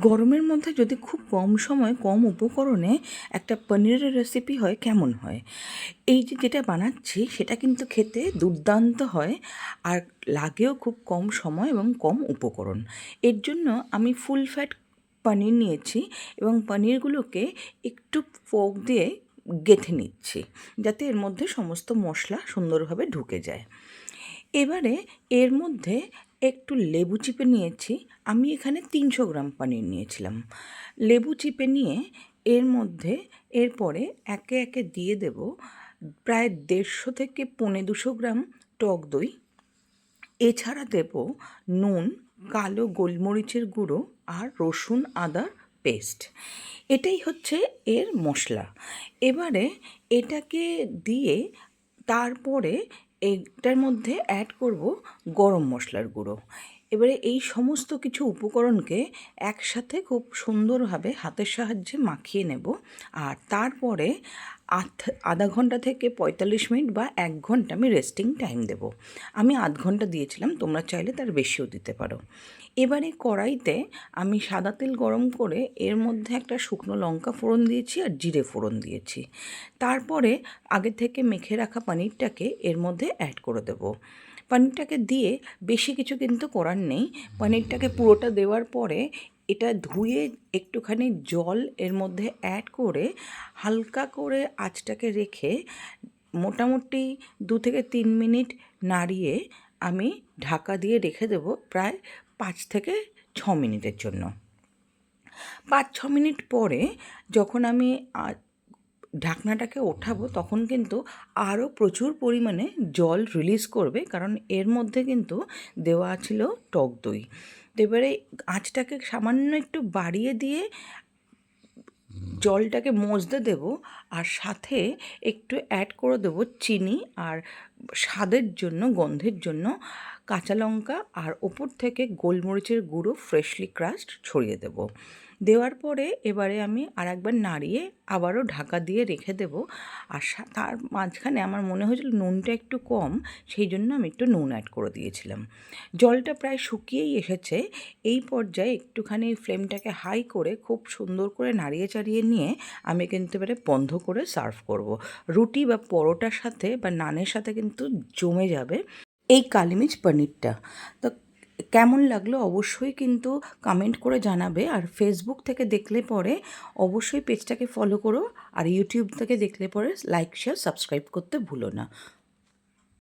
গরমের মধ্যে যদি খুব কম সময় কম উপকরণে একটা পনিরের রেসিপি হয় কেমন হয়। এই যে যেটা বানাচ্ছি সেটা কিন্তু খেতে দুর্দান্ত হয়, আর লাগেও খুব কম সময় এবং কম উপকরণ। এর জন্য আমি ফুল ফ্যাট পনির নিয়েছি এবং পনিরগুলোকে একটু ফোক দিয়ে গেঁথে নিচ্ছি, যাতে এর মধ্যে সমস্ত মশলা সুন্দরভাবে ঢুকে যায়। এবারে এর মধ্যে একটু লেবু চিপে নিয়েছি। আমি এখানে 300 গ্রাম পনির নিয়েছিলাম। লেবু চিপে নিয়ে এর মধ্যে এরপরে একে একে দিয়ে দেব প্রায় 150 থেকে 250 গ্রাম টক দই। এছাড়া দেব নুন, কালো গোলমরিচের গুঁড়ো আর রসুন আদার পেস্ট। এটাই হচ্ছে এর মশলা। এবারে এটাকে দিয়ে তারপরে এটার মধ্যে অ্যাড করব গরম মশলার গুঁড়ো। এবারে এই সমস্ত কিছু উপকরণকে একসাথে খুব সুন্দরভাবে হাতের সাহায্যে মাখিয়ে নেব, আর তারপরে আধা ঘন্টা থেকে 45 মিনিট বা 1 ঘন্টা আমি রেস্টিং টাইম দেব। আমি আধ ঘন্টা দিয়েছিলাম, তোমরা চাইলে তার বেশিও দিতে পারো। এবারে কড়াইতে আমি সাদা তেল গরম করে এর মধ্যে একটা শুকনো লঙ্কা ফোড়ন দিয়েছি আর জিরে ফোড়ন দিয়েছি। তারপরে আগে থেকে মেখে রাখা পনিরটাকে এর মধ্যে অ্যাড করে দেব। পনিরটাকে দিয়ে বেশি কিছু কিন্তু করার নেই। পনিরটাকে পুরোটা দেওয়ার পরে এটা ধুয়ে একটুখানি জল এর মধ্যে অ্যাড করে হালকা করে আঁচটাকে রেখে মোটামুটি 2 থেকে 3 মিনিট নাড়িয়ে আমি ঢাকা দিয়ে রেখে দেবো প্রায় 5 থেকে 6 মিনিটের জন্য। 5-6 মিনিট পরে যখন আমি ঢাকনাটাকে ওঠাবো তখন কিন্তু আরও প্রচুর পরিমাণে জল রিলিজ করবে, কারণ এর মধ্যে কিন্তু দেওয়া ছিল টক দই। তো এবারে আঁচটাকে সামান্য একটু বাড়িয়ে দিয়ে জলটাকে মজতে দেব, আর সাথে একটু অ্যাড করে দেবো চিনি, আর স্বাদের জন্য গন্ধের জন্য কাঁচা লঙ্কা, আর ওপর থেকে গোলমরিচের গুঁড়ো ফ্রেশলি ক্রাশড ছড়িয়ে দেব। দেওয়ার পরে এবারে আমি আর একবার নাড়িয়ে আবারও ঢাকা দিয়ে রেখে দেব। আর তার মাঝখানে আমার মনে হয়েছিল নুনটা একটু কম, সেই জন্য আমি একটু নুন অ্যাড করে দিয়েছিলাম। জলটা প্রায় শুকিয়েই এসেছে। এই পর্যায়ে একটুখানি ফ্লেমটাকে হাই করে খুব সুন্দর করে নাড়িয়ে চাড়িয়ে নিয়ে আমি কিন্তু এবারে বন্ধ করে সার্ভ করব। রুটি বা পরোটার সাথে বা নানের সাথে কিন্তু জমে যাবে এই কালি মির্চ পনিরটা। তো কেমন লাগলো অবশ্যই কিন্তু কমেন্ট করে জানাবে, আর ফেসবুক থেকে দেখলে পরে অবশ্যই পেজটাকে ফলো করো, আর ইউটিউব থেকে দেখলে পরে লাইক শেয়ার সাবস্ক্রাইব করতে ভুলো না।